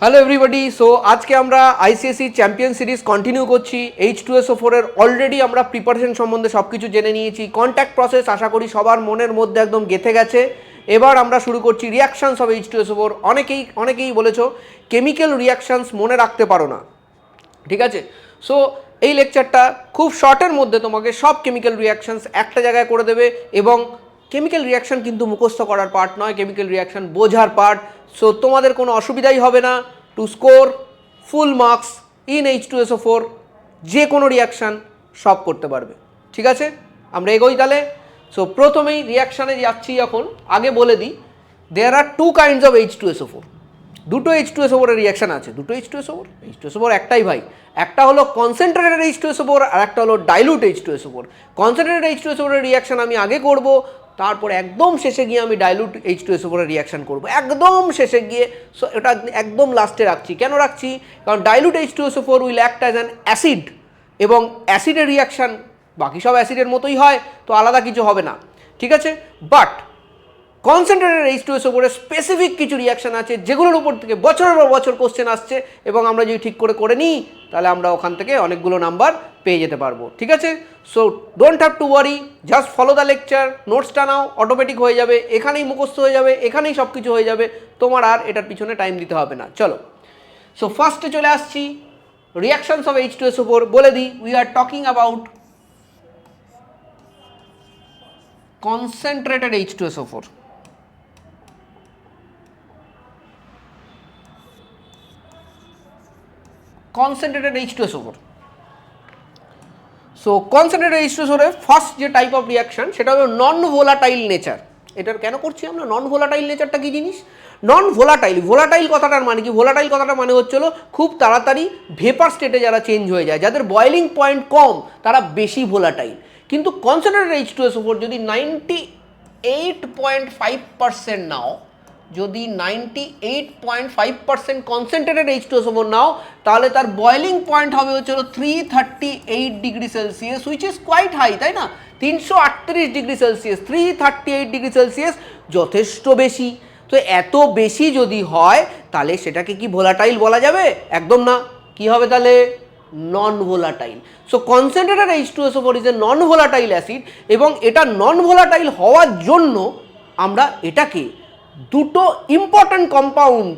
Hello everybody. So আজকে আমরা ICSE champion series continue করছি। H2SO4 এর অলরেডি আমরা প্রিপারেশন সম্বন্ধে সব কিছু জেনে নিয়েছি। কন্ট্যাক্ট প্রসেস আশা করি সবার মনের মধ্যে একদম গেঁথে গেছে। এবার আমরা শুরু করছি রিয়াকশানস অফ H2SO4। অনেকেই বলেছো কেমিক্যাল রিয়াকশানস মনে রাখতে পারো না, ঠিক আছে? সো এই লেকচারটা খুব শর্টের মধ্যে তোমাকে সব কেমিক্যাল রিয়াকশানস একটা জায়গায় করে দেবে। এবং কেমিক্যাল রিয়াকশান কিন্তু মুখস্থ করার পার্ট নয়, কেমিক্যাল রিয়াকশান বোঝার পার্ট। সো তোমাদের কোনো অসুবিধাই হবে না to score full marks in H2SO4। যে কোনো রিয়াকশান সব করতে পারবে, ঠিক আছে? আমরা এগোই তাহলে। সো প্রথমেই রিয়াকশানে যাচ্ছি যখন, আগে বলে দিই দেয়ার আর টু কাইন্ডস অফ H2SO4। দুটো H2SO4 এর রিয়াকশান আছে। দুটো H2SO4 একটাই ভাই। একটা হলো কনসেন্ট্রেটেড H2SO4 আর একটা হলো ডাইলুট H2SO4। কনসেন্ট্রেটেড H2SO4 এর রিয়াকশান আমি আগে করব, তারপর একদম শেষে গিয়ে আমি ডাইলুট H2SO4 এর রিয়াকশান করব, একদম শেষে গিয়ে। সো এটা একদম লাস্টে রাখছি। কেন রাখছি? কারণ dilute H2SO4 will act as an acid, এবং অ্যাসিডের রিয়াকশান বাকি সব অ্যাসিডের মতোই হয়, তো আলাদা কিছু হবে না, ঠিক আছে? বাট কনসেন্ট্রেটেড H2SO4 এর স্পেসিফিক কিছু রিয়াকশান আছে যেগুলোর উপর থেকে বছরের পর বছর কোশ্চেন আসছে, এবং আমরা যদি ঠিক করে নিই তাহলে আমরা ওখান থেকে অনেকগুলো নাম্বার পেয়ে যেতে পারবো, ঠিক আছে? So don't have to worry, just follow the lecture. নোটসটা নাও, অটোমেটিক হয়ে যাবে, এখানেই মুখস্থ হয়ে যাবে, এখানেই সব কিছু হয়ে যাবে, তোমার আর এটার পিছনে টাইম দিতে হবে না। চলো, সো ফার্স্টে চলে আসছি রিয়াকশানস অফ H2SO4। বলে দিই, we are talking about concentrated H2SO4। Concentrated H2SO4। So concentrated H2SO4 এর ফার্স্ট যে টাইপ অফ রিয়াকশান সেটা হলো নন ভোলাটাইল নেচার। এটার কেন করছি আমরা? নন ভোলাটাইল নেচারটা কি জিনিস? নন ভোলাটাইল, ভোলাটাইল কথাটার মানে কি? ভোলাটাইল কথাটার মানে হচ্ছিল খুব তাড়াতাড়ি ভেপার স্টেটে যারা চেঞ্জ হয়ে যায়, যাদের বয়েলিং পয়েন্ট কম, তারা বেশি ভোলাটাইল। কিন্তু কনসেন্ট্রেটেড H2SO4 যদি 98.5% নাও, যদি 98.5% কনসেন্ট্রেটেড H2SO4 নাও, তাহলে তার বয়েলিং পয়েন্ট হবে হচ্ছে 338 degree Celsius, which is quite high, তাই না? 338 ডিগ্রি সেলসিয়াস, 338 ডিগ্রি সেলসিয়াস যথেষ্ট বেশি। তো এত বেশি যদি হয় তাহলে সেটাকে কি ভোলাটাইল বলা যাবে? একদম না। কি হবে তাহলে? Non volatile. So concentrated H2SO4 is a non volatile acid, এবং এটা নন ভোলাটাইল হওয়ার জন্য আমরা এটাকে দুটো ইম্পর্ট্যান্ট কম্পাউন্ড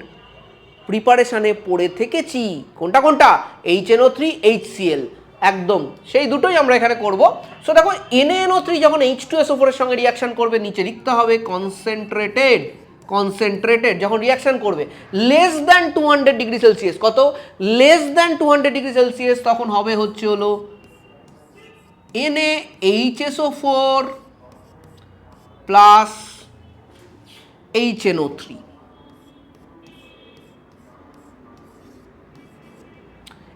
প্রিপারেশানে পড়ে থেকেছি। কোনটা কোনটা? HNO3, HCl, একদম সেই দুটোই আমরা এখানে করব। সো দেখো, NaNO3 যখন H2SO4 এর সঙ্গে রিয়াকশান করবে, নিচে লিখতে হবে কনসেন্ট্রেটেড যখন রিয়াকশান করবে লেস দ্যান 200 ডিগ্রি সেলসিয়াস। কত? Less than 200 degree Celsius. তখন হবে হচ্ছে হলো NaHSO4 প্লাস HNO3।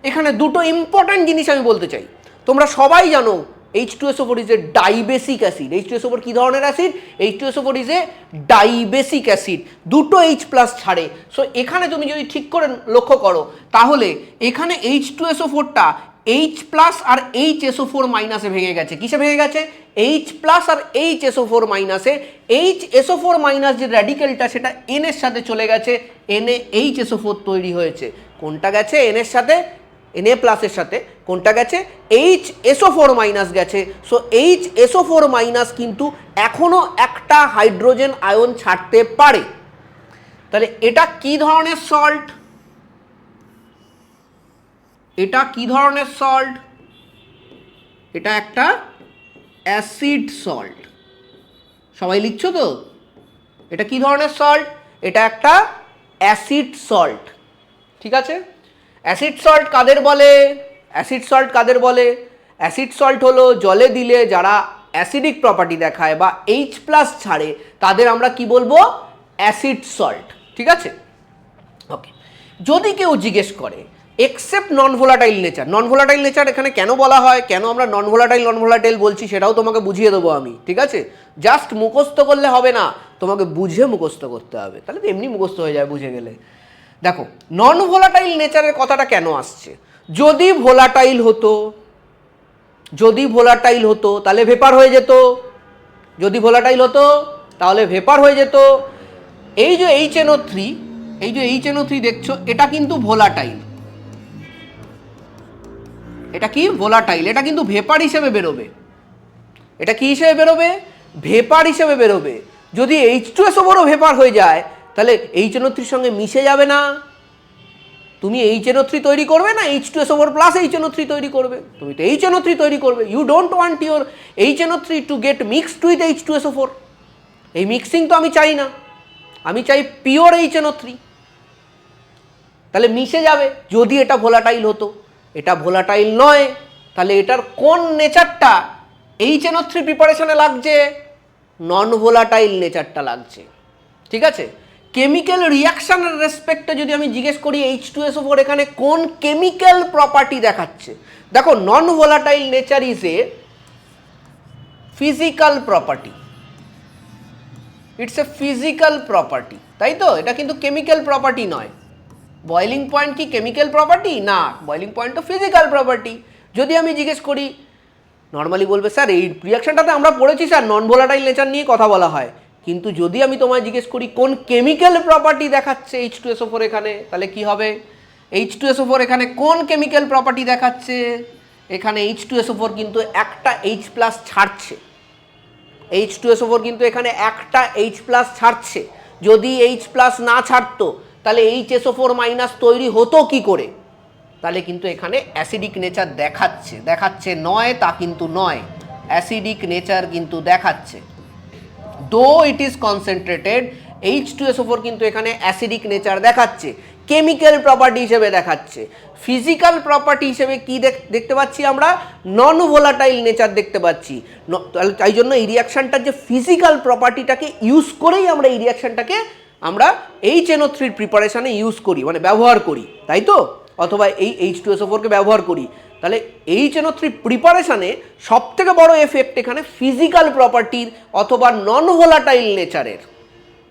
এখানে দুটো ইম্পর্ট্যান্ট জিনিস আমি বলতে চাই। তোমরা সবাই জানো H2SO4 is a dibasic acid. H2SO4 কী ধরনের acid? H2SO4 is a dibasic acid, দুটো H প্লাস ছাড়ে। সো এখানে তুমি যদি ঠিক করে লক্ষ্য করো তাহলে এখানে H2SO4টা H প্লাস আর HSO4 মাইনাসে ভেঙে গেছে। কিসে ভেঙে গেছে? H প্লাস আর HSO4 মাইনাসে। HSO4 মাইনাস যে র্যাডিক্যালটা সেটা N এর সাথে চলে গেছে, NaHSO4 তৈরি হয়েছে। কোনটা গেছে N এর সাথে? Na প্লাসের সাথে। কোনটা গেছে? HSO4 মাইনাস গেছে। সো HSO4 মাইনাস কিন্তু এখনও একটা হাইড্রোজেন আয়ন ছাড়তে পারে। তাহলে এটা কি ধরনের সল্ট? এটা কি ধরনের সল্ট? এটা একটা অ্যাসিড সল্ট। সবাই লিখছো তো? এটা কি ধরনের সল্ট? এটা একটা অ্যাসিড সল্ট, ঠিক আছে? অ্যাসিড সল্ট কাদের বলে? অ্যাসিড সল্ট কাদের বলে? অ্যাসিড সল্ট হলো জলে দিলে যারা অ্যাসিডিক প্রপার্টি দেখায় বা H প্লাস ছাড়ে, তাদের আমরা কি বলবো? অ্যাসিড সল্ট, ঠিক আছে? ওকে। যদি কেউ জিজ্ঞেস করে except non volatile nature, non volatile nature এখানে কেন বলা হয়, কেন আমরা নন ভোলাটাইল বলছি, সেটাও তোমাকে বুঝিয়ে দেবো আমি, ঠিক আছে? জাস্ট মুখস্থ করলে হবে না, তোমাকে বুঝে মুখস্থ করতে হবে, তাহলে তো এমনি মুখস্থ হয়ে যায় বুঝে গেলে। দেখো, নন ভোলাটাইল নেচারের কথাটা কেন আসছে? যদি ভোলাটাইল হতো তাহলে ভেপার হয়ে যেত। যদি ভোলাটাইল হতো তাহলে ভেপার হয়ে যেত। এই যে HNO3 এই যে HNO3 দেখছো এটা কিন্তু ভোলাটাইল, এটা কি ভোলাটাইল, এটা কিন্তু ভেপার হিসেবে বেরোবে। এটা কি হিসেবে বেরোবে? ভেপার হিসেবে বেরোবে। যদি H2SO4ও ভেপার হয়ে যায় তাহলে HNO3 সঙ্গে মিশে যাবে না, তুমি HNO3 তৈরি করবে না H2SO4 প্লাস HNO3 তৈরি করবে, তুমি তো HNO3 তৈরি করবে। You don't want your HNO3 to get mixed with H2SO4, এই মিক্সিং তো আমি চাই না, আমি চাই পিওর HNO3, তাহলে মিশে যাবে। যদি এটা ভোলাটাইল হতো, এটা ভোলাটাইল নয়, তাহলে এটার কোন নেচারটা HNO3 প্রিপারেশনে লাগছে? নন ভোলাটাইল নেচারটা লাগছে, ঠিক আছে। কেমিক্যাল রিয়াকশনের রেসপেক্টে যদি আমি জিজ্ঞেস করি H2SO4 এখানে কোন কেমিক্যাল প্রপার্টি দেখাচ্ছে, দেখো non volatile nature is a physical property, it's a physical property, তাই তো, এটা কিন্তু কেমিক্যাল প্রপার্টি নয়। বয়লিং পয়েন্ট কি কেমিক্যাল প্রপার্টি? না, বয়লিং পয়েন্ট তো ফিজিক্যাল প্রপার্টি। যদি আমি জিজ্ঞেস করি, নর্মালি বলবে স্যার এই রিয়াকশনটাতে আমরা পড়েছি স্যার নন ভোলাটাইল নেচার নিয়ে কথা বলা হয়, কিন্তু যদি আমি তোমায় জিজ্ঞেস করি কোন কেমিক্যাল প্রপার্টি দেখাচ্ছে H2SO4 এখানে, তাহলে কি হবে? H2SO4 এখানে কোন কেমিক্যাল প্রপার্টি দেখাচ্ছে? এখানে H2SO4 কিন্তু একটা H প্লাস ছাড়ছে, H2SO4 কিন্তু এখানে একটা H প্লাস ছাড়ছে। যদি H প্লাস না ছাড়তো তাহলে HSO4 মাইনাস তৈরি হতো কি করে? তাহলে কিন্তু এখানে অ্যাসিডিক নেচার দেখাচ্ছে, দেখাচ্ছে নয় তা কিন্তু নয়, অ্যাসিডিক নেচার কিন্তু দেখাচ্ছে। দো ইট ইজ কনসেন্ট্রেটেড, H2SO4 কিন্তু এখানে অ্যাসিডিক নেচার দেখাচ্ছে, কেমিক্যাল প্রপার্টি হিসেবে দেখাচ্ছে। ফিজিক্যাল প্রপার্টি হিসেবে কি দেখতে পাচ্ছি আমরা? নন ভোলাটাইল নেচার দেখতে পাচ্ছি। তাই জন্য এই রিয়াকশানটার যে ফিজিক্যাল প্রপার্টিটাকে ইউজ করেই আমরা এই রিয়াকশানটাকে আমরা HNO3 প্রিপারেশানে ইউজ করি, মানে ব্যবহার করি, তাই তো, অথবা এই H2SO4 কে ব্যবহার করি। তাহলে HNO3 প্রিপারেশানে সব থেকে বড় এফেক্ট এখানে ফিজিক্যাল প্রপার্টির অথবা নন ভোলাটাইল নেচারের,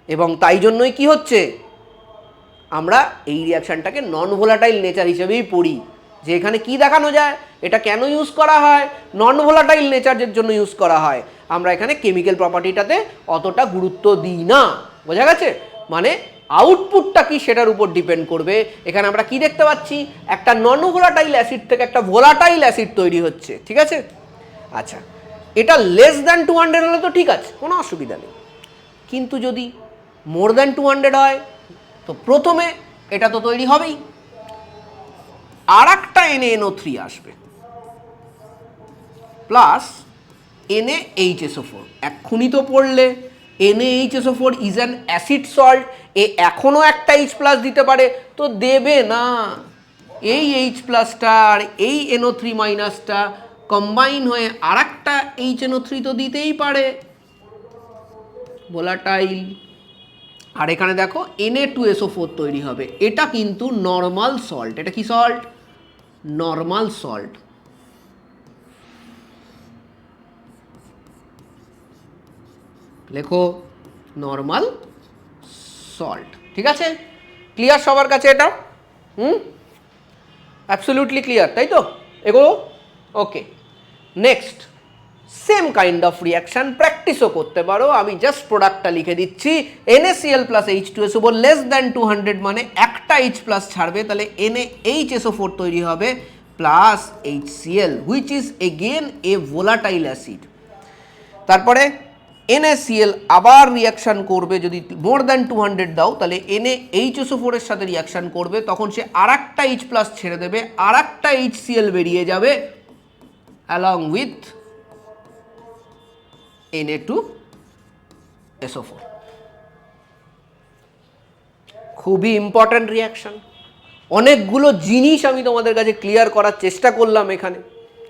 এবং তাই জন্যই কি হচ্ছে, আমরা এই রিয়াকশানটাকে নন ভোলাটাইল নেচার হিসেবেই পড়ি। যে এখানে কি দেখানো যায়, এটা কেন ইউজ করা হয়? নন ভোলাটাইল নেচারের জন্য ইউজ করা হয়। আমরা এখানে কেমিক্যাল প্রপার্টিটাতে অতটা গুরুত্ব দিই না, বোঝা গেছে? মানে আউটপুটটা কি সেটার উপর ডিপেন্ড করবে। এখানে আমরা কি দেখতে পাচ্ছি, একটা নন ভোলাটাইল অ্যাসিড থেকে একটা ভোলাটাইল অ্যাসিড তৈরি হচ্ছে, ঠিক আছে। আচ্ছা, এটা লেস দ্যান 200 হলে তো ঠিক আছে, কোনো অসুবিধা নেই, কিন্তু যদি মোর দ্যান 200 হয় তো প্রথমে এটা তো তৈরি হবেই, আর একটা NaNO3 আসবে প্লাস NaHSO4। এক্ষুনি তো পড়লে NaHSO4 is an acid salt, এ এখনও একটা H প্লাস দিতে পারে, তো দেবে না। এই H প্লাসটা আর এই NO3 মাইনাসটা কম্বাইন হয়ে আর একটা HNO3 তো দিতেই পারে, ভোলাটাইল। আর এখানে দেখো Na2SO4 তৈরি হবে, এটা কিন্তু নর্মাল সল্ট। এটা কি সল্ট? Normal salt. লেখো নর্মাল সল্ট, ঠিক আছে। ক্লিয়ার সবার কাছে এটা? অ্যাবসলিউটলি ক্লিয়ার, তাই তো? এগুলো okay. Next same kind of reaction প্র্যাকটিসও করতে পারো। আমি জাস্ট প্রোডাক্টটা লিখে দিচ্ছি, NaCl plus H2SO4 less than 200, মানে একটা H প্লাস ছাড়বে, তাহলে NaHSO4 তৈরি হবে plus HCl which is again A volatile acid. তারপরে NaCl আবার রিয়াকশান করবে, যদি মোর দ্যান 200 দাও তাহলে NaHSO4 এর সাথে রিয়াকশান করবে, তখন সে আর একটা H প্লাস ছেড়ে দেবে, আর একটা HCl বেরিয়ে যাবে along with Na2SO4। খুবই ইম্পর্ট্যান্ট রিয়াকশান। অনেকগুলো জিনিস আমি তোমাদের কাছে ক্লিয়ার করার চেষ্টা করলাম এখানে।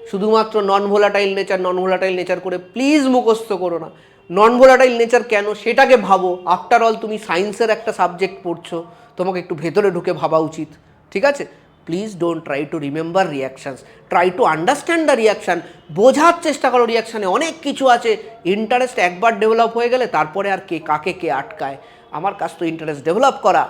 শুধুমাত্র non volatile nature non volatile nature করে প্লিজ মুখস্থ করো না। নন ভোলাটাইল নেচার কেন সেটাকে ভাবো। আফটার অল তুমি সায়েন্সের একটা সাবজেক্ট পড়ছো, তোমাকে একটু ভেতরে ঢুকে ভাবা উচিত, ঠিক আছে। Please don't try to remember reactions, try to understand the reaction. বোঝার চেষ্টা করো রিয়াকশানে অনেক কিছু আছে। ইন্টারেস্ট একবার ডেভেলপ হয়ে গেলে তারপরে আর কে কাকে কে আটকায়। আমার কাজ তো ইন্টারেস্ট ডেভেলপ করা,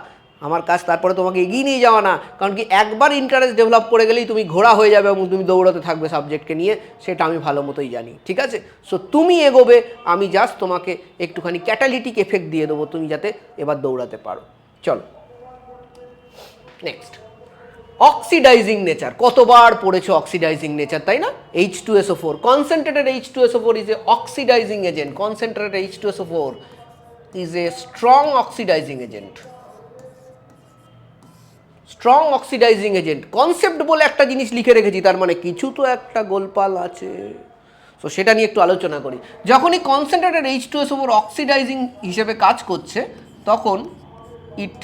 আমার কাজ তারপরে তোমাকে এগিয়ে নিয়ে যাওয়া না। কারণ কি একবার ইন্টারেস্ট ডেভেলপ করে গেলেই তুমি ঘোড়া হয়ে যাবে এবং তুমি দৌড়াতে থাকবে সাবজেক্টকে নিয়ে, সেটা আমি ভালো মতোই জানি, ঠিক আছে। সো তুমি এগোবে, আমি জাস্ট তোমাকে একটুখানি ক্যাটালিটিক এফেক্ট দিয়ে দেবো তুমি যাতে এবার দৌড়াতে পারো। চলো। নেক্সট অক্সিডাইজিং নেচার, কতবার পড়েছো অক্সিডাইজিং নেচার, তাই না? H2SO4, concentrated H2SO4 is a oxidizing agent. Concentrated H2SO4 is a strong oxidizing agent. Strong oxidising agent concept বলে একটা জিনিস লিখে রেখেছি, তার মানে কিছু তো একটা গোলপাল আছে। সো সেটা নিয়ে একটু আলোচনা করি। যখনই কনসেন্ট্রেটেড H2SO4 অক্সিডাইজিং হিসেবে কাজ করছে, তখন it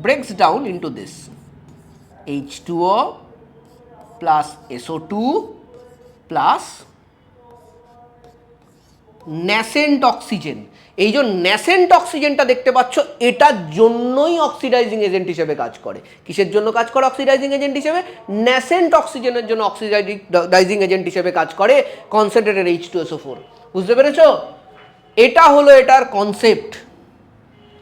breaks down into this H2O plus SO2 plus nascent oxygen. এই যে ন্যাসেন্ট অক্সিজেনটা দেখতে পাচ্ছ, এটার জন্যই অক্সিডাইজিং এজেন্ট হিসেবে কাজ করে। কিসের জন্য কাজ করে অক্সিডাইজিং এজেন্ট হিসেবে? ন্যাসেন্ট অক্সিজেনের জন্য অক্সিডাইজিং এজেন্ট হিসেবে কাজ করে কনসেন্ট্রেটেড H2SO4। বুঝতে পেরেছো? এটা হলো এটার কনসেপ্ট।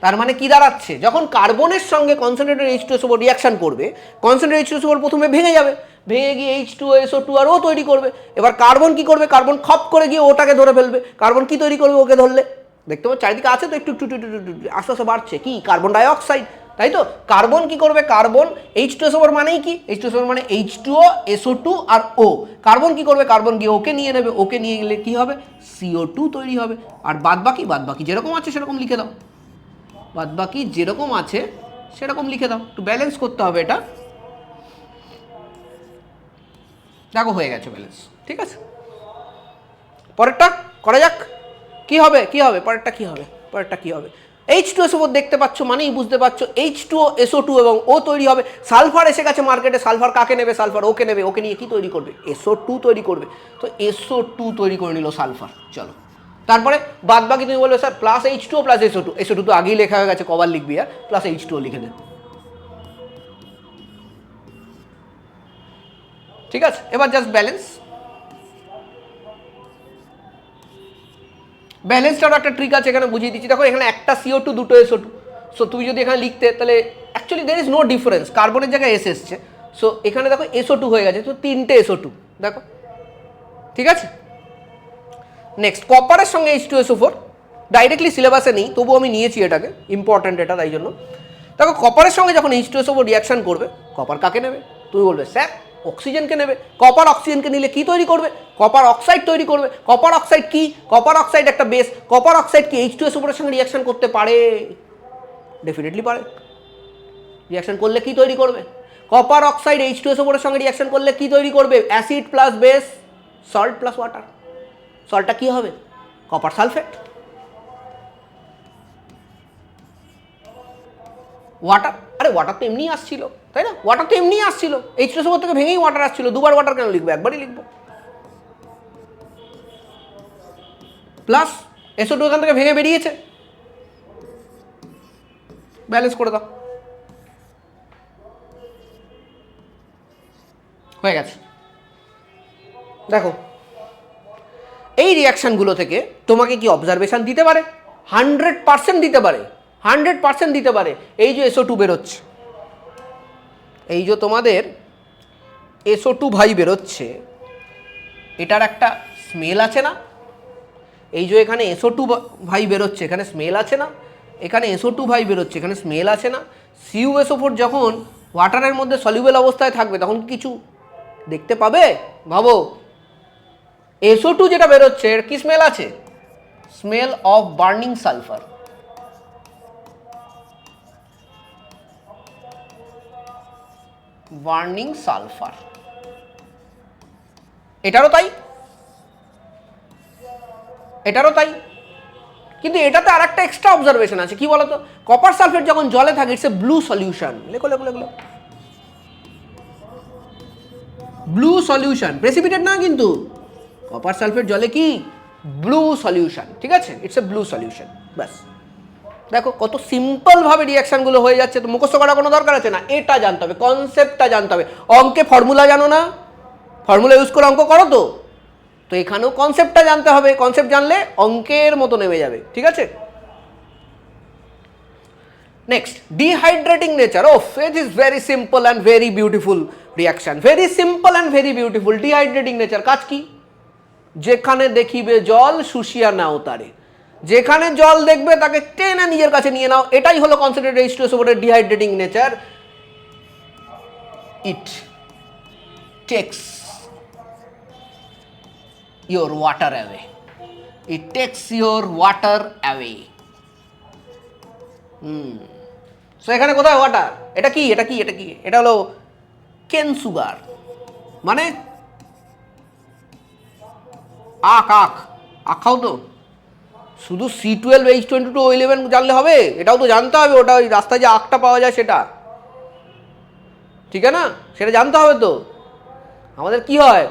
তার মানে কি দাঁড়াচ্ছে, যখন কার্বনের সঙ্গে কনসেন্ট্রেটেড H2SO4 রিয়াকশন করবে, কনসেন্ট্রেটেড H2SO4 প্রথমে ভেঙে যাবে, ভেঙে গিয়ে H2SO2 আর ও তৈরি করবে। এবার কার্বন কি করবে? কার্বন খপ করে গিয়ে ওটাকে ধরে ফেলবে। কার্বন কি তৈরি করবে? ওকে ধরলে দেখতে পাচ্ছ চারিদিকে আছে তো, একটু একটু আস্তে আস্তে বাড়ছে। কি? কার্বন ডাইঅক্সাইড, তাই তো? কার্বন কি করবে? কার্বন H2SO4 মানেই কি? H2SO4 মানে H2O SO2 আর O। কার্বন কি করবে? কার্বন গিয়ে ওকে নিয়ে নেবে, ওকে নিয়ে গেলে কি হবে? CO2 তৈরি হবে। আর বাদ বাকি যেরকম আছে সেরকম লিখে দাও, বাদ বাকি যেরকম আছে সেরকম লিখে দাও। একটু ব্যালেন্স করতে হবে এটা। দেখো হয়ে গেছে ব্যালেন্স, ঠিক আছে। পরেরটা করা যাক। কি হবে? পরেরটা কি হবে? H2SO4 দেখতে পাচ্ছ মানেই বুঝতে পারছো H2O SO2 এবং O তৈরি হবে। সালফার এসে গেছে মার্কেটে। সালফার কাকে নেবে? সালফার ওকে নেবে। ওকে নিয়ে কি তৈরি করবে? SO2 তৈরি করবে। তো SO2 তৈরি করে নিল সালফার। চলো, তারপরে বাদ বাকি তুমি বলবে sir plus H2O plus SO2। SO2 তো আগেই লেখা হয়ে গেছে, কবার লিখবি আর? প্লাস H2O লিখে দেন, ঠিক আছে। এবার জাস্ট ব্যালেন্সটারও একটা ট্রিক আছে, এখানে বুঝিয়ে দিচ্ছি। দেখো এখানে একটা CO2 দুটো SO2। সো তুমি যদি এখানে লিখতে, তাহলে actually there is no difference, কার্বনের জায়গায় S এসছে। সো এখানে দেখো SO2 হয়ে গেছে, তো তিনটে SO2, দেখো, ঠিক আছে। নেক্সট কপারের সঙ্গে H2SO4 ডাইরেক্টলি সিলেবাসে নেই, তবু আমি নিয়েছি এটাকে, ইম্পর্ট্যান্ট এটা, তাই জন্য। দেখো কপারের সঙ্গে যখন H2SO4 রিয়াকশন করবে, কপার কাকে নেবে? তুমি বলবে স্যার অক্সিজেনকে নেবে। কপার অক্সিজেনকে নিলে কি তৈরি করবে? কপার অক্সাইড তৈরি করবে। কপার অক্সাইড কি? কপার অক্সাইড একটা বেস। কপার অক্সাইড কি H2SO4 এর সঙ্গে রিয়াকশন করতে পারে? ডেফিনেটলি পারে। রিয়াকশন করলে কি তৈরি করবে? কপার অক্সাইড H2SO4 এর সঙ্গে রিয়াকশন করলে কি তৈরি করবে? Acid plus base, salt plus water. সল্টটা কি হবে? Copper sulphate. ওয়াটার, আরে ওয়াটার তো এমনি আসছিল, তাই না? ওয়াটার তো এমনি আসছিল, H2SO4 থেকে ভেঙেই ওয়াটার আসছিল। দুবার ওয়াটার কেন লিখবো? একবারই লিখবো। প্লাস SO2 এখান থেকে ভেঙে বেরিয়েছে, ব্যালেন্স করে দাও, হয়ে গেছে। দেখো এই রিয়াকশানগুলো থেকে তোমাকে কি অবজারভেশন দিতে পারে? 100% দিতে পারে, 100% দিতে পারে। এই যে SO2 বেরোচ্ছে, এই যে তোমাদের SO2 ভাই বেরোচ্ছে, এটার একটা স্মেল আছে না? এই যে এখানে SO2 ভাই বেরোচ্ছে, এখানে স্মেল আছে না? এখানে SO2 ভাই বেরোচ্ছে, এখানে স্মেল আছে না? CuSO4 যখন ওয়াটারের মধ্যে সলিউবল অবস্থায় থাকবে, তখন কিছু দেখতে পাবে? ভাবো, SO2 যেটা বেরোচ্ছে এর কি স্মেল আছে? Smell of burning sulphur. Burning sulphur, এটারও তাই, এটারও তাই। কিন্তু এটাতে আর একটা এক্সট্রা অবজারভেশন আছে, কি বলতো? কপার সালফেট যখন জলে থাকে, ইটস এ ব্লু সলিউশন। লেখো লেখো লেখো, ব্লু সলিউশন, প্রেসিপিটেট না কিন্তু। কপার সালফেট জলে কি? ব্লু সলিউশন, ঠিক আছে? It's a blue solution. ব্যাস, দেখো কত সিম্পলভাবে রিয়াকশানগুলো হয়ে যাচ্ছে। তো মুখস্থ করার কোনো দরকার আছে না, এটা জানতে হবে, কনসেপ্টটা জানতে হবে। অঙ্কে ফর্মুলা জানো না? ফর্মুলা ইউজ করে অঙ্ক করো তো। তো এখানেও কনসেপ্টটা জানতে হবে, কনসেপ্ট জানলে অঙ্কের মতো নেমে যাবে, ঠিক আছে। Next, dehydrating nature. Of, it is very simple and very beautiful reaction. Very simple and very beautiful. Dehydrating nature কাজ কি? যেখানে দেখিবে জল শুষিয়া নাও তারে। যেখানে জল দেখবে তাকে টেনে নিজের কাছে নিয়ে নাও। এটাই হলো কনসেন্ট্রেটেড H2SO4 এর dehydrating nature. it takes your water away. It takes your water away. So এখানে কোথায় ওয়াটার? এটা কি এটা কি এটা কি? এটা হলো কেন সুগার, মানে আখ আখ আখ খাও তো। শুধু C12H22O11 জানলে হবে? এটাও তো জানতে হবে, ওটা ওই রাস্তায় যে আখটা পাওয়া যায় সেটা, ঠিক আছে না? সেটা জানতে হবে তো। আমাদের কি হয়,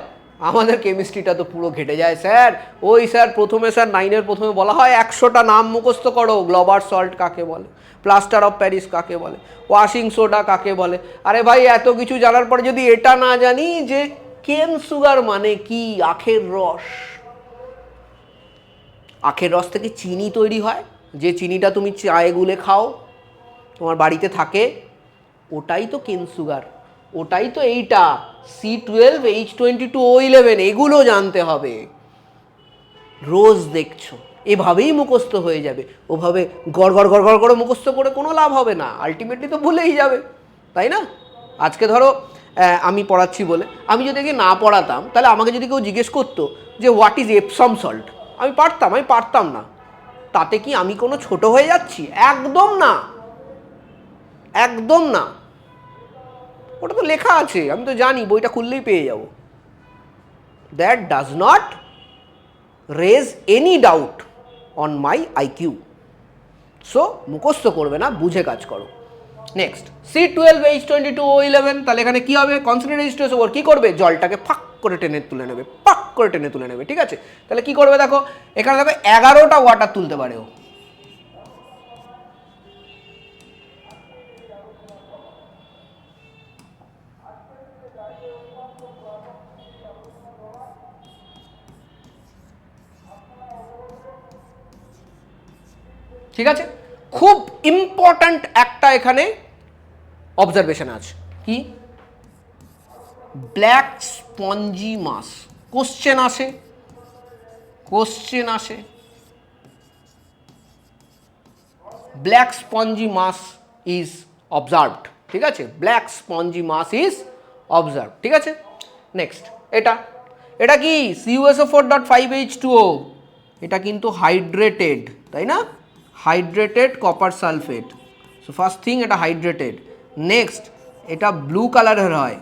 আমাদের কেমিস্ট্রিটা তো পুরো ঘেটে যায় স্যার। ওই স্যার প্রথমে স্যার 9-এর প্রথমে বলা হয় 100টা নাম মুখস্থ করো। গ্লোবাল সল্ট কাকে বলে, প্লাস্টার অফ প্যারিস কাকে বলে, ওয়াশিং সোডা কাকে বলে। আরে ভাই এত কিছু জানার পরে যদি এটা না জানি যে কেন সুগার মানে কি, আখের রস, আখের রস থেকে চিনি তৈরি হয়, যে চিনিটা তুমি চায়ে গুলে খাও, তোমার বাড়িতে থাকে, ওটাই তো কেন সুগার, ওটাই তো এইটা C12H22O11। এগুলো জানতে হবে। রোজ দেখছো, এভাবেই মুখস্থ হয়ে যাবে। ওভাবে গড় গড় গড় গড় করে মুখস্থ করে কোনো লাভ হবে না, আলটিমেটলি তো ভুলেই যাবে, তাই না? আজকে ধরো আমি পড়াচ্ছি বলে, আমি যদি না পড়াতাম তাহলে আমাকে যদি কেউ জিজ্ঞেস করতো যে হোয়াট ইজ এপসম সল্ট, আমি পারতাম না। তাতে কি আমি কোনো ছোট হয়ে যাচ্ছি? একদম না, একদম না। ওটা তো লেখা আছে, আমি তো জানি, বইটা খুললেই পেয়ে যাব। That does not raise any doubt on my IQ. So মুখস্থ করবে না, বুঝে কাজ করো। নেক্সট C12H22O11, তাহলে এখানে কি হবে? কনসেন্ট্রেটেড H2SO ওর কি করবে? জলটাকে ফাক করে টেনে তুলে নেবে, পাক করে টেনে তুলে নেবে, ঠিক আছে? তাহলে কি করবে দেখো, এখানে দেখো 11টা ওয়াটার তুলতে পারে ও। ঠিক আছে, খুব ইম্পর্ট্যান্ট একটা এখানে অবজারভেশন আছে, কি? Black spongy mass. কোশ্চেন আসে black spongy mass is observed, ঠিক আছে? Black spongy mass is observe, ঠিক আছে? নেক্সট এটা কি? CuSO4.5H2O, এটা কিন্তু হাইড্রেটেড, তাই না? Hydrated copper sulphate. So first thing এটা হাইড্রেটেড। নেক্সট এটা ব্লু কালারের হয়,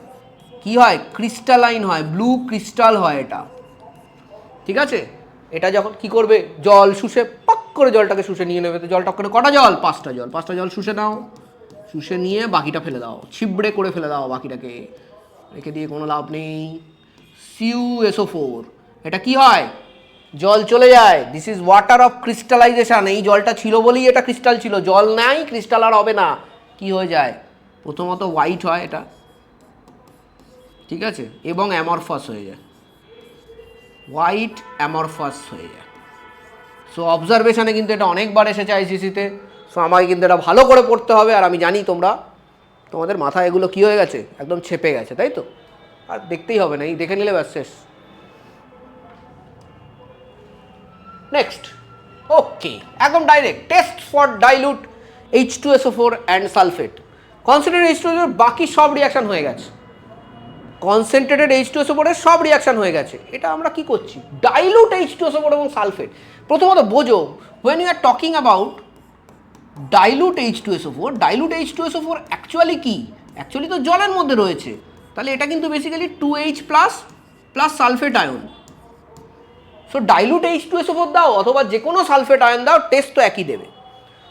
কি হয়? ক্রিস্টালাইন হয়, ব্লু ক্রিস্টাল হয় এটা, ঠিক আছে? এটা যখন কি করবে, জল শুষে পাক করে জলটাকে শুষে নিয়ে নেবে। তো জলটা করে কটা জল? 5টা জল শুষে নাও, শুষে নিয়ে বাকিটা ফেলে দাও, ছিবড়ে করে ফেলে দাও বাকিটাকে, রেখে দিয়ে কোনো লাভ নেই। CuSO4, এটা কি হয়? জল চলে যায়। This is water of crystallisation. এই জলটা ছিল বলেই এটা ক্রিস্টাল ছিল, জল নাই, ক্রিস্টাল আর হবে না। কি হয়ে যায়? প্রথমত হোয়াইট হয় এটা, ঠিক আছে, এবং অ্যামরফাস হয়ে যায়, হোয়াইট অ্যামরফাস হয়ে যায়। সো অবজারভেশনে কিন্তু এটা অনেকবার এসেছে আইসিসিতে। সো আমাকে কিন্তু এটা ভালো করে পড়তে হবে। আর আমি জানি তোমাদের মাথায় এগুলো কী হয়ে গেছে, একদম ছেপে গেছে, তাই তো? আর দেখতেই হবে না, এই দেখে নিলে ব্যাস শেষ। নেক্সট, ওকে, একদম direct test for dilute H2SO4 and sulphate. Concentrated H2SO4 বাকি সব রিয়াকশান হয়ে গেছে, কনসেন্ট্রেটেড H2SO4 এর সব রিয়াকশান হয়ে গেছে। এটা আমরা কি করছি? ডাইলুট H2SO4 এবং সালফেট। প্রথমত বোঝো, when you are talking about dilute H2SO4 actually কি? অ্যাকচুয়ালি তো জলের মধ্যে রয়েছে। তাহলে এটা কিন্তু basically 2H plus sulphate ion. So dilute H2SO4 দাও অথবা যে কোনো সালফেট আয়ন দাও, টেস্ট তো একই দেবে।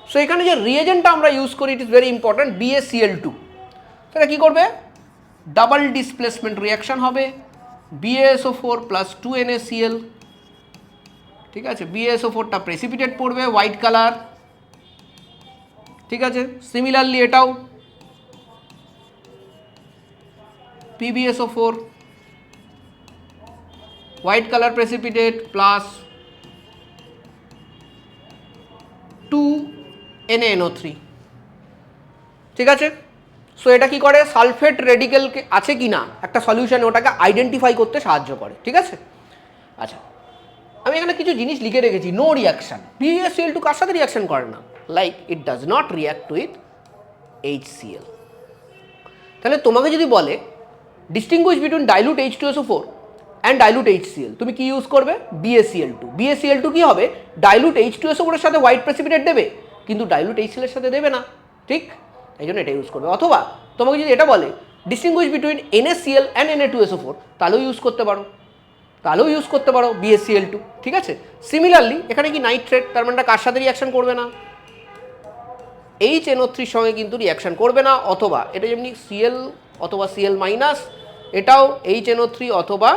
সো এখানে যে রিয়েজেন্টটা আমরা ইউজ করি, it is very important, BaCl2। সেটা কী করবে? ডাবল ডিসপ্লেসমেন্ট রিয়াকশান হবে, BaSO4 প্লাস 2NaCl, ঠিক আছে? BaSO4টা প্রেসিপিটেট পড়বে, হোয়াইট কালার, ঠিক আছে? সিমিলারলি এটাও PbSO4, white colour precipitate plus 2NaNO3, ঠিক আছে? সো এটা কি করে? সালফেট রেডিকেলকে আছে কি না একটা সলিউশনে ওটাকে আইডেন্টিফাই করতে সাহায্য করে, ঠিক আছে? আচ্ছা, আমি এখানে কিছু জিনিস লিখে রেখেছি। নো রিয়াকশান, BaCl2 কার সাথে রিয়াকশান করে না? Like it does not react with HCl। তাহলে তোমাকে যদি বলে distinguish between dilute H2SO4 and dilute HCl, তুমি কি ইউজ করবে? BaCl2। BaCl2 কি হবে? ডাইলুট H2SO4 এর সাথে হোয়াইট প্রেসিপিটেট দেবে, কিন্তু ডাইলুট HCl এর সাথে দেবে না, ঠিক? এই জন্য এটা ইউজ করবে। অথবা তোমাকে যদি এটা বলে distinguish between NaCl and Na2SO4, তাহলেও ইউজ করতে পারো, BaCl2, ঠিক আছে? সিমিলারলি এখানে কি নাইট্রেট, তার মানে কার সাথে রিয়াকশন করবে না? HNO3 সঙ্গে কিন্তু রিয়াকশন করবে না। অথবা এটা যেমনি Cl অথবা Cl মাইনাস, এটাও HNO3 অথবা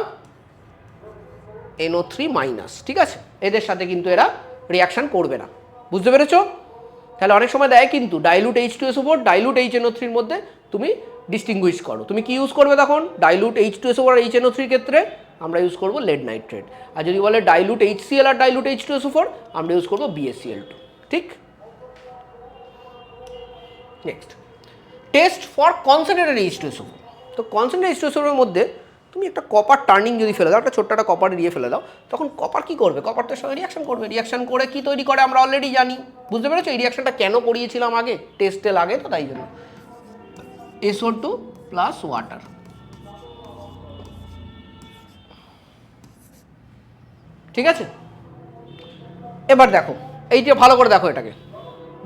NO3 মাইনাস, ঠিক আছে? এদের সাথে কিন্তু এরা রিয়াকশন করবে না, বুঝতে পেরেছো? তাহলে অনেক সময় দেয় কিন্তু ডাইলুট H2SO4 ডাইলুট HNO3 এর মধ্যে তুমি ডিস্টিংগুইশ করো, তুমি কি ইউজ করবে তখন? ডাইলুট H2SO4 আর HNO3 এর ক্ষেত্রে আমরা ইউজ করবো লেড নাইট্রেট, আর যদি বলে ডাইলুট HCl আর ডাইলুট H2SO4 আমরা ইউজ করবো BaCl2, ঠিক? Next, test for concentrated H2SO4। তো কনসেন্ট্রেটেড H2SO4 এর মধ্যে তুমি একটা কপার টার্নিং যদি ফেলে দাও, একটা ছোট্ট একটা কপার দিয়ে ফেলে দাও, তখন কপার কি করবে? কপারটার সঙ্গে রিয়াকশন করবে। রিয়াকশন করে কি তৈরি করে আমরা অলরেডি জানি, বুঝতে পেরেছো? এই রিয়াকশনটা কেন করিয়েছিলাম আগে, টেস্টে লাগে তো তাই জন্য। SO2 প্লাস ওয়াটার, ঠিক আছে? এবার দেখো এইটা ভালো করে দেখো, এটাকে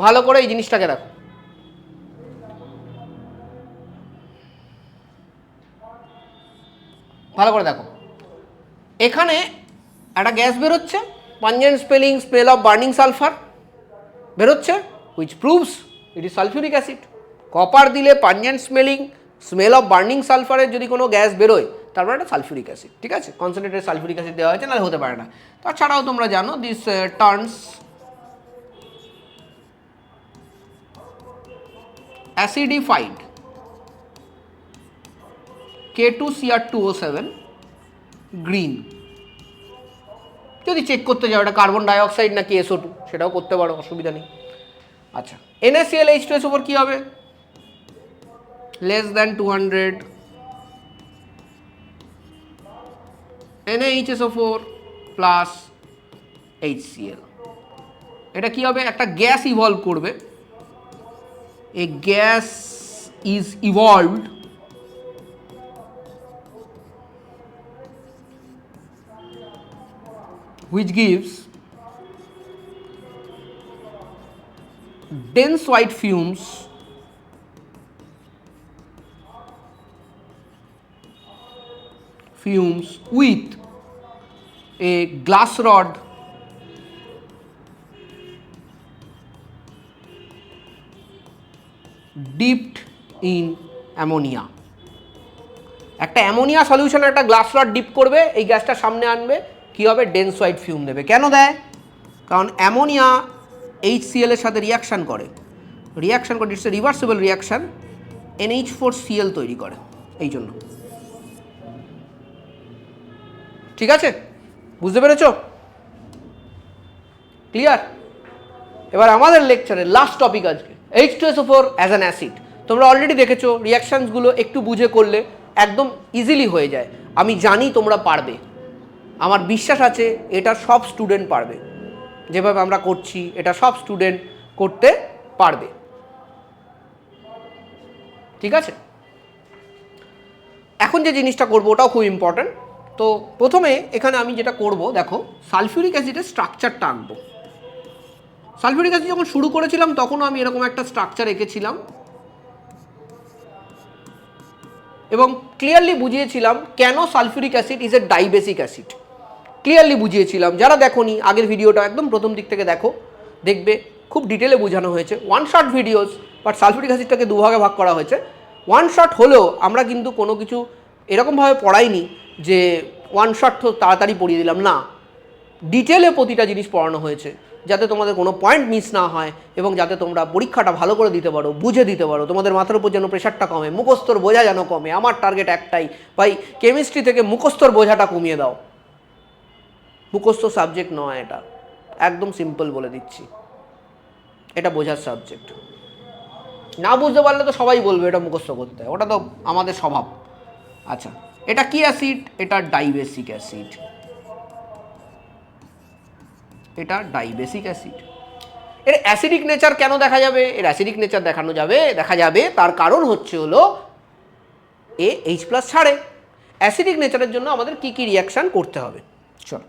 ভালো করে এই জিনিসটাকে দেখো। ভালো করে দেখো, এখানে একটা গ্যাস বেরোচ্ছে, pungent smell of burning sulphur বেরোচ্ছে, which proves it is sulphuric acid. Copper দিলে পাঞ্জেন্ট স্মেল অফ বার্নিং সালফারের যদি কোনো গ্যাস বেরোয়, তারপর একটা সালফিউরিক অ্যাসিড, ঠিক আছে? কনসেন্ট্রেটেড সালফিউরিক অ্যাসিড দেওয়া হয়েছে, নাহলে হতে পারে না। তাছাড়াও তোমরা জানো দিস টার্নস অ্যাসিডিফাইড K2Cr2O7 গ্রিন। যদি চেক করতে যাও এটা কার্বন ডাইঅক্সাইড নাকি SO2, সেটাও করতে পারো, অসুবিধা নেই। আচ্ছা, NaCl H2SO4 কি হবে? Less than 200, NaHSO4 plus HCl। এটা কি হবে? একটা গ্যাস ইভলভ করবে। A gas is evolved which gives dense white fumes with a glass rod dipped in ammonia। একটা অ্যামোনিয়া সলিউশনে একটা গ্লাস রড ডিপ করবে, এই গ্যাসটা সামনে আনবে, কি হবে? ডেন্স হোয়াইট ফিউম দেবে। কেন দেয়? কারণ অ্যামোনিয়া HCl এর সাথে রিয়াকশান করে, it's a reversible reaction, NH4Cl তৈরি করে, এই জন্য। ঠিক আছে, বুঝতে পেরেছো? ক্লিয়ার? এবার আমাদের লেকচারের লাস্ট টপিক আজকে H2SO4 অ্যাজ অ্যান অ্যাসিড। তোমরা অলরেডি দেখেছো রিয়াকশানসগুলো একটু বুঝে করলে একদম ইজিলি হয়ে যায়। আমি জানি তোমরা পারবে, আমার বিশ্বাস আছে এটা সব স্টুডেন্ট পারবে, যেভাবে আমরা করছি এটা সব স্টুডেন্ট করতে পারবে, ঠিক আছে? এখন যে জিনিসটা করবো ওটাও খুব ইম্পর্ট্যান্ট। তো প্রথমে এখানে আমি যেটা করব, দেখো সালফিউরিক অ্যাসিডের স্ট্রাকচারটা আঁকবো। সালফিউরিক অ্যাসিড যখন শুরু করেছিলাম তখনও আমি এরকম একটা স্ট্রাকচার এঁকেছিলাম এবং ক্লিয়ারলি বুঝিয়েছিলাম কেন sulphuric acid is a dibasic acid. Clearly বুঝিয়েছিলাম, যারা দেখোনি আগের ভিডিওটা একদম প্রথম দিক থেকে দেখো, দেখবে খুব ডিটেলে বোঝানো হয়েছে। One shot videos, but sulphuric অ্যাসিডটাকে দুভাগে ভাগ করা হয়েছে। ওয়ান শট হলেও আমরা কিন্তু কোনো কিছু এরকমভাবে পড়াইনি যে ওয়ান শট তো তাড়াতাড়ি পড়িয়ে দিলাম, না, ডিটেলে প্রতিটা জিনিস পড়ানো হয়েছে, যাতে তোমাদের কোনো পয়েন্ট মিস না হয় এবং যাতে তোমরা পরীক্ষাটা ভালো করে দিতে পারো, বুঝে দিতে পারো, তোমাদের মাথার উপর যেন প্রেশারটা কমে, মুখস্থর বোঝা যেন কমে। আমার টার্গেট একটাই, ভাই কেমিস্ট্রি থেকে মুখস্থর বোঝাটা কমিয়ে দাও। মুখস্থ সাবজেক্ট নয় এটা, একদম সিম্পল বলে দিচ্ছি, এটা বোঝার সাবজেক্ট। না বুঝতে পারলে তো সবাই বলবে এটা মুখস্থ করতে হয়, ওটা তো আমাদের স্বভাব। আচ্ছা, এটা কি অ্যাসিড? এটা ডাইবেসিক অ্যাসিড, এটা ডাইবেসিক অ্যাসিড। এর অ্যাসিডিক নেচার কেন দেখা যাবে? এর অ্যাসিডিক নেচার দেখা যাবে তার কারণ হচ্ছে হলো H প্লাস ছাড়ে। অ্যাসিডিক নেচারের জন্য আমাদের কি কি রিয়াকশান করতে হবে, চলো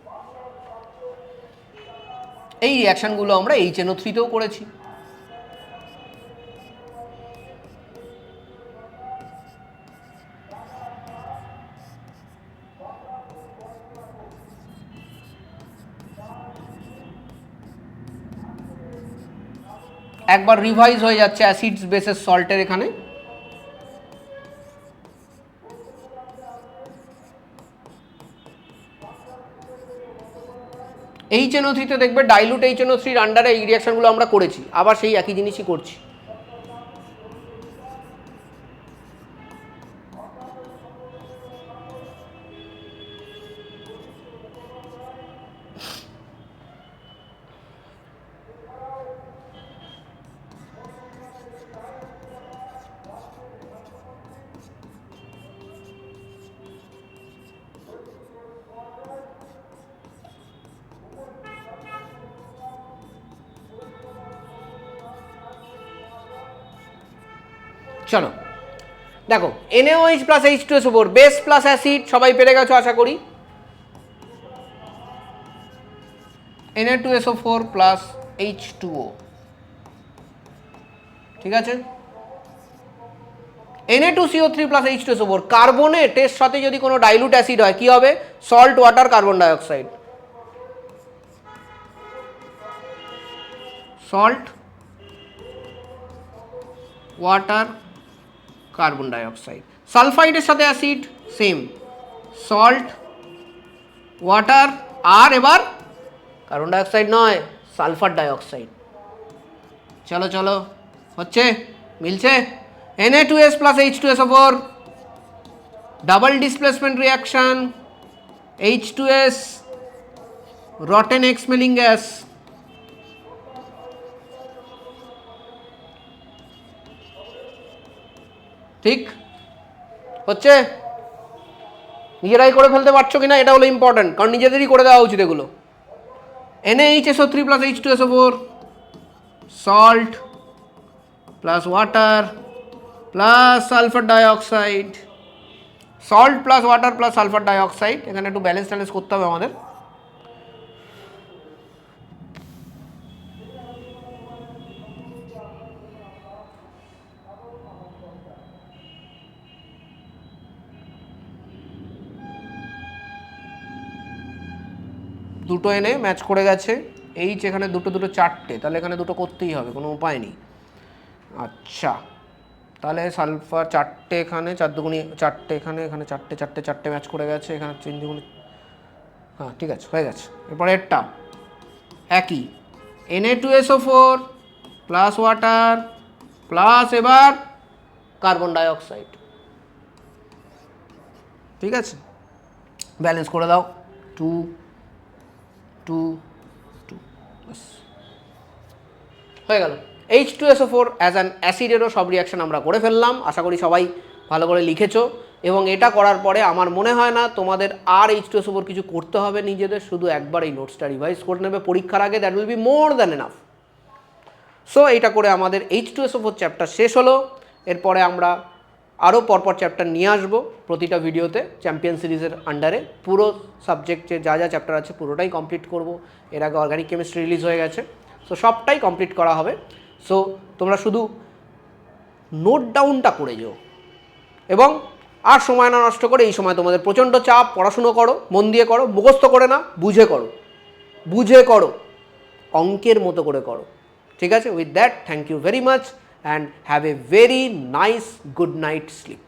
এই রিয়াকশানগুলো আমরা HNO3তেও করেছি। একবার রিভাইজ হয়ে যাচ্ছে অ্যাসিডস বেসেস সল্টের এখানে। HNO3তে দেখবে ডাইলুট HNO3 আন্ডারে এই রিয়াকশনগুলো আমরা করেছি, আবার সেই একই জিনিসই করছি। চলো দেখো NaOH plus H2SO4 base plus acid, সবাই পেরে গেছো আশা করি। Na2SO4 প্লাস H2O, ঠিক আছে। Na2CO3 প্লাস H2SO4 কার্বনেটের সাথে যদি কোনো ডাইলুট অ্যাসিড হয় কি হবে? Salt water carbon dioxide, salt water carbon dioxide. সালফাইডের সাথে অ্যাসিড সেম, সল্ট ওয়াটার, আর এবার কার্বন ডাইঅক্সাইড নয় সালফার ডাইঅক্সাইড। চলো চলো হচ্ছে, মিলছে। Na2S plus H2SO4 double displacement reaction, H2S rotten egg smelling gas. ঠিক হচ্ছে, নিজেরাই করে ফেলতে পারছো কিনা এটা হলো ইম্পর্টেন্ট, কারণ নিজেদেরই করে দেওয়া উচিত এগুলো। NaHSO3 plus H2SO4 salt plus water plus sulphur dioxide, salt plus water plus sulphur dioxide. এখানে একটু ব্যালেন্স করতে হবে আমাদের। দুটো এনে ম্যাচ করে গেছে, এইচ এখানে দুটো দুটো চারটে, তাহলে এখানে দুটো করতেই হবে, কোনো উপায় নেই। আচ্ছা তাহলে সালফার চারটে এখানে, চার দুগুণি চারটে এখানে, এখানে চারটে চারটে চারটে ম্যাচ করে গেছে, এখানে তিন দুগুণি, হ্যাঁ ঠিক আছে হয়ে গেছে। এরপরে এরটা একই, Na2SO4 প্লাস ওয়াটার প্লাস এবার কার্বন ডাইঅক্সাইড, ঠিক আছে। ব্যালেন্স করে দাও, 2 2 2 বাস হয়ে গেল। H2SO4 অ্যাজ অ্যান অ্যাসিডেরও সব রিয়াকশান আমরা করে ফেললাম, আশা করি সবাই ভালো করে লিখেছো। এবং এটা করার পরে আমার মনে হয় না তোমাদের আর H2SO4 কিছু করতে হবে নিজেদের, শুধু একবার এই নোটসটা রিভাইজ করে নেবে পরীক্ষার আগে, that will be more than enough. So এইটা করে আমাদের H2SO4 চ্যাপ্টার শেষ হলো। এরপরে আমরা আরও পরপর চ্যাপ্টার নিয়ে আসবো প্রতিটা ভিডিওতে চ্যাম্পিয়ন সিরিজের আন্ডারে। পুরো সাবজেক্টে যা যা চ্যাপ্টার আছে পুরোটাই কমপ্লিট করব। এর আগে অর্গানিক কেমিস্ট্রি রিলিজ হয়ে গেছে, সো সবটাই কমপ্লিট করা হবে। সো তোমরা শুধু নোট ডাউনটা করে যেও, এবং আর সময় না নষ্ট করে, এই সময় তোমাদের প্রচণ্ড চাপ, পড়াশুনো করো, মন দিয়ে করো, মুখস্থ করে না, বুঝে করো, বুঝে করো, অঙ্কের মতো করে করো, ঠিক আছে। With that thank you very much and have a very nice good night slip.